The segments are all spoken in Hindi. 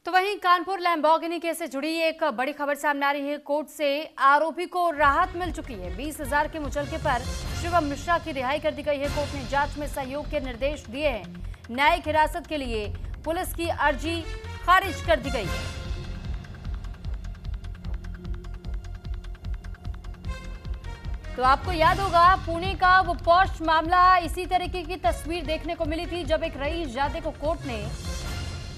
तो वहीं कानपुर लैम्बोर्गिनी केस से जुड़ी एक बड़ी खबर सामने आ रही है। कोर्ट से आरोपी को राहत मिल चुकी है। 20,000 के मुचलके पर शिवम मिश्रा की रिहाई कर दी गई है। कोर्ट ने जांच में सहयोग के निर्देश दिए हैं। न्यायिक हिरासत के लिए पुलिस की अर्जी खारिज कर दी गई है। तो आपको याद होगा पुणे का वो पॉश मामला, इसी तरीके की तस्वीर देखने को मिली थी जब एक रईस जादे को कोर्ट ने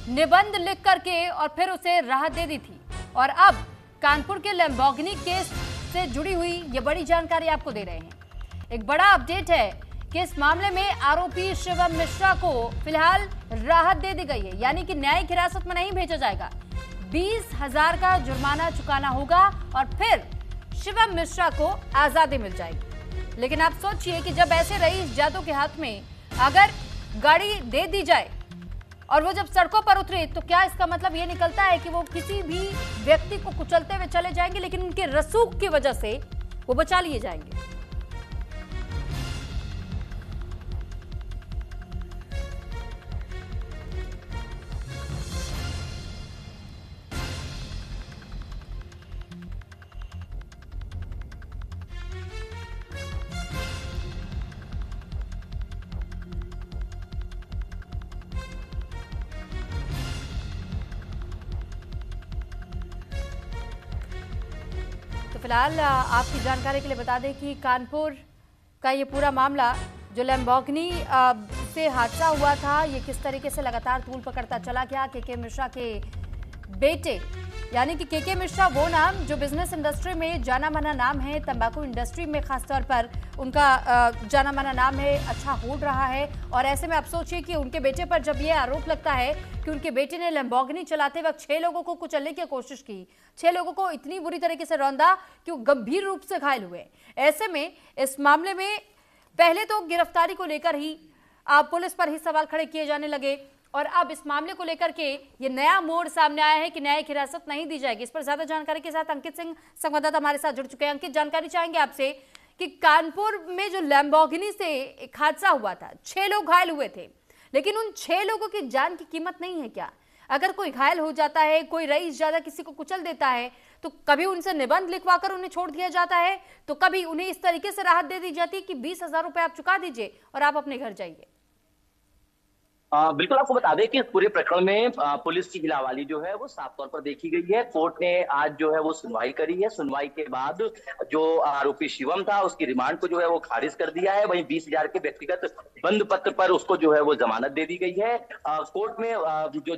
निबंध लिख करके और फिर उसे राहत दे दी थी। और अब कानपुर के लैम्बोर्गिनी केस से जुड़ी हुई ये बड़ी जानकारी आपको दे रहे हैं। एक बड़ा अपडेट है कि इस मामले में आरोपी शिवम मिश्रा को फिलहाल राहत दे दी गई है, यानी कि न्यायिक हिरासत में नहीं भेजा जाएगा। 20,000 का जुर्माना चुकाना होगा और फिर शिवम मिश्रा को आजादी मिल जाएगी। लेकिन आप सोचिए कि जब ऐसे रईस जादों के हाथ में अगर गाड़ी दे दी जाए और वो जब सड़कों पर उतरे तो क्या इसका मतलब ये निकलता है कि वो किसी भी व्यक्ति को कुचलते हुए चले जाएंगे, लेकिन उनके रसूख की वजह से वो बचा लिए जाएंगे। फिलहाल आपकी जानकारी के लिए बता दें कि कानपुर का ये पूरा मामला जो लैम्बोर्गिनी से हादसा हुआ था, ये किस तरीके से लगातार तूल पकड़ता चला गया। के मिश्रा के बेटे यानी कि के मिश्रा, वो नाम जो बिजनेस इंडस्ट्री में जाना माना नाम है, तंबाकू इंडस्ट्री में खासतौर पर उनका जाना माना नाम है, अच्छा होड़ रहा है। और ऐसे में आप सोचिए कि उनके बेटे पर जब ये आरोप लगता है कि उनके बेटे ने लैम्बोर्गिनी चलाते वक्त 6 लोगों को कुचलने की कोशिश की, 6 लोगों को इतनी बुरी तरीके से रौंदा कि वो गंभीर रूप से घायल हुए। ऐसे में इस मामले में पहले तो गिरफ्तारी को लेकर ही पुलिस पर ही सवाल खड़े किए जाने लगे और अब इस मामले को लेकर के ये नया मोड़ सामने आया है कि न्यायिक हिरासत नहीं दी जाएगी। इस पर ज्यादा जानकारी के साथ अंकित सिंह संवाददाता हमारे साथ जुड़ चुके हैं। अंकित, जानकारी चाहेंगे आपसे कि कानपुर में जो लैम्बोर्गिनी से एक हादसा हुआ था, 6 लोग घायल हुए थे, लेकिन उन 6 लोगों की जान की कीमत नहीं है क्या? अगर कोई घायल हो जाता है, कोई रईस ज्यादा किसी को कुचल देता है, तो कभी उनसे निबंध लिखवाकर उन्हें छोड़ दिया जाता है, तो कभी उन्हें इस तरीके से राहत दे दी जाती है कि 20,000 रुपए आप चुका दीजिए और आप अपने घर जाइए। बिल्कुल, आपको बता दें कि इस पूरे प्रकरण में पुलिस की हिलावाली जो है वो साफ तौर पर देखी गई है। कोर्ट ने आज जो है वो सुनवाई करी है। सुनवाई के बाद जो आरोपी शिवम था उसकी रिमांड को जो है वो खारिज कर दिया है। वहीं 20,000 के व्यक्तिगत बंद पत्र पर उसको जो है वो जमानत दे दी गई है। कोर्ट में जो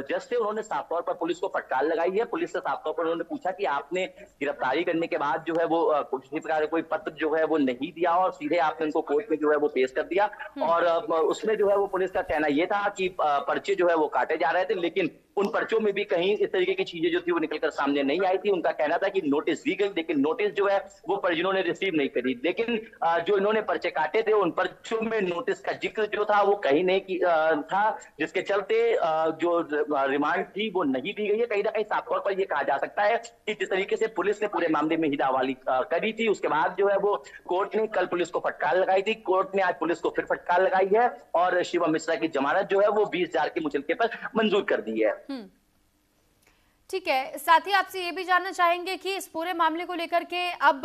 जज थे उन्होंने साफ तौर पर पुलिस को फटकार लगाई है। पुलिस से साफ तौर पर उन्होंने पूछा कि आपने गिरफ्तारी करने के बाद जो है वो किसी प्रकार का कोई पत्र जो है वो नहीं दिया और सीधे आपने उनको कोर्ट में जो है वो पेश कर दिया। और उसमें जो है वो पुलिस का कहना ये था कि पर्चे जो है वो काटे जा रहे थे, लेकिन उन पर्चों में भी कहीं इस तरीके की चीजें जो थी वो निकलकर सामने नहीं आई थी। उनका कहना था कि नोटिस दी गई, लेकिन नोटिस जो है वो परिजनों ने रिसीव नहीं करी। लेकिन जो इन्होंने पर्चे काटे थे उन पर्चों में नोटिस का जिक्र जो था वो कहीं नहीं था, जिसके चलते जो रिमांड थी वो नहीं दी गई है। कहीं ना कहीं साफ तौर पर यह कहा जा सकता है कि जिस तरीके से पुलिस ने पूरे मामले में हिलावाली करी थी, उसके बाद जो है वो कोर्ट ने कल पुलिस को फटकार लगाई थी। कोर्ट ने आज पुलिस को फिर फटकार लगाई है और शिवम मिश्रा की जमानत जो है वो 20,000 के मुचलके पर मंजूर कर दी है। ठीक है, साथ ही आपसे ये भी जानना चाहेंगे कि इस पूरे मामले को लेकर के अब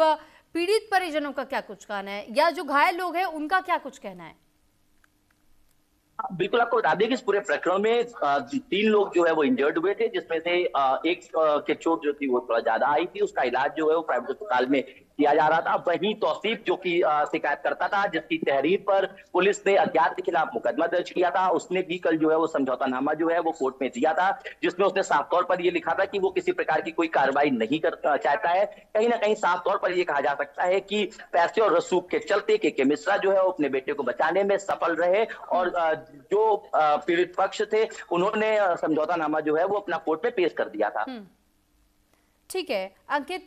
पीड़ित परिजनों का क्या कुछ कहना है या जो घायल लोग हैं उनका क्या कुछ कहना है? बिल्कुल, आपको बता दें कि इस पूरे प्रकरण में 3 लोग जो है वो इंजर्ड हुए थे, जिसमें से एक के चोट जो थी वो थोड़ा ज्यादा आई थी। उसका इलाज जो है वो प्राइवेट अस्पताल में किया जा रहा था। वहीं तौसीफ जो कि शिकायत करता था, जिसकी तहरीर पर पुलिस ने अज्ञात के खिलाफ मुकदमा दर्ज किया था, उसने भी कल जो है वो समझौतानामा जो है वो कोर्ट में दिया था, जिसमें उसने साफ तौर पर यह लिखा था कि वो किसी प्रकार की कोई कार्रवाई नहीं करना चाहता है। कहीं ना कहीं साफ तौर पर यह कहा जा सकता है कि पैसे और रसूख के चलते के मिश्रा जो है वो अपने बेटे को बचाने में सफल रहे और जो पीड़ित पक्ष थे उन्होंने समझौतानामा जो है वो अपना कोर्ट में पेश कर दिया था। ठीक है अंकित,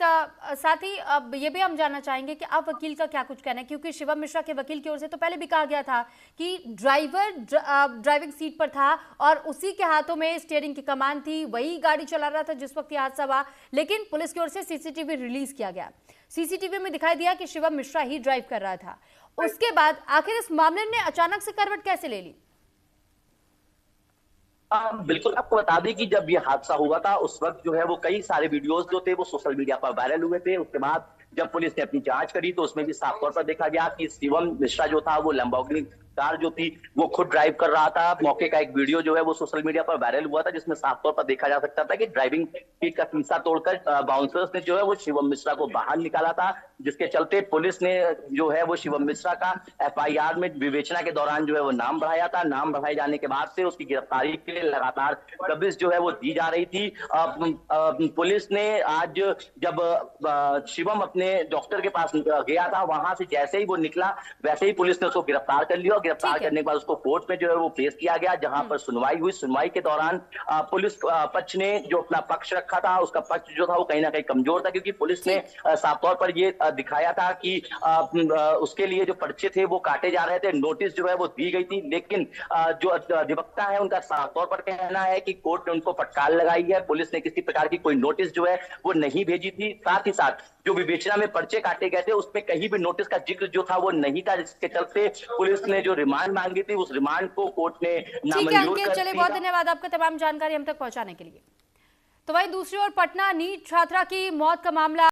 साथ ही अब ये भी हम जानना चाहेंगे कि आप वकील का क्या कुछ कहना है, क्योंकि शिवम मिश्रा के वकील की ओर से तो पहले भी कहा गया था कि ड्राइवर ड्राइविंग सीट पर था और उसी के हाथों में स्टीयरिंग की कमान थी, वही गाड़ी चला रहा था जिस वक्त यह हादसा हुआ, लेकिन पुलिस की ओर से सीसीटीवी रिलीज किया गया। सीसीटीवी में दिखाई दिया कि शिवम मिश्रा ही ड्राइव कर रहा था। उसके बाद आखिर इस मामले ने अचानक से करवट कैसे ले ली? बिल्कुल आपको बता दें कि जब ये हादसा हुआ था उस वक्त जो है वो कई सारे वीडियोस जो थे वो सोशल मीडिया पर वायरल हुए थे। उसके बाद जब पुलिस ने अपनी जांच करी तो उसमें भी साफ तौर पर देखा गया कि शिवम मिश्रा जो था वो लैम्बोर्गिनी कार जो थी वो खुद ड्राइव कर रहा था। मौके का एक वीडियो जो है वो सोशल मीडिया पर वायरल हुआ था जिसमें साफ तौर पर देखा जा सकता था कि ड्राइविंग सीट का शीशा तोड़कर बाउंसर्स ने जो है वो शिवम मिश्रा को बाहर निकाला था, जिसके चलते पुलिस ने जो है वो शिवम मिश्रा का एफआईआर में विवेचना के दौरान जो है वो नाम बढ़ाया था। नाम बढ़ाए जाने के बाद से उसकी गिरफ्तारी के लिए लगातार दबिश जो है वो दी जा रही थी। पुलिस ने आज जब शिवम अपने डॉक्टर के पास गया था, वहां से जैसे ही वो निकला वैसे ही पुलिस ने उसको गिरफ्तार कर लिया और गिरफ्तार ठीक है। करने के बाद उसको कोर्ट में जो है वो पेश किया गया, जहां पर सुनवाई हुई। सुनवाई के दौरान पुलिस पक्ष ने जो अपना पक्ष रखा था उसका पक्ष जो था वो कहीं ना कहीं कमजोर था, क्योंकि पुलिस ने ठीक। साफ तौर पर ये दिखाया था कि उसके लिए जो पर्चे थे वो काटे जा रहे थे, नोटिस जो है वो दी गई थी। लेकिन जो अधिवक्ता है उनका साफ तौर पर कहना है कि कोर्ट ने उनको फटकार लगाई है, पुलिस ने किसी प्रकार की कोई नोटिस जो है वो नहीं भेजी थी। साथ ही साथ जो विवेचना में पर्चे काटे गए थे उसमें कहीं भी नोटिस का जिक्र जो था वो नहीं था, जिसके चलते पुलिस ने जो रिमांड मांगी थी उस रिमांड को कोर्ट ने ठीक है नामंजूर अंकित, कर चलिए दिया। बहुत धन्यवाद आपका तमाम जानकारी हम तक पहुंचाने के लिए। तो वहीं दूसरी ओर पटना नीट छात्रा की मौत का मामला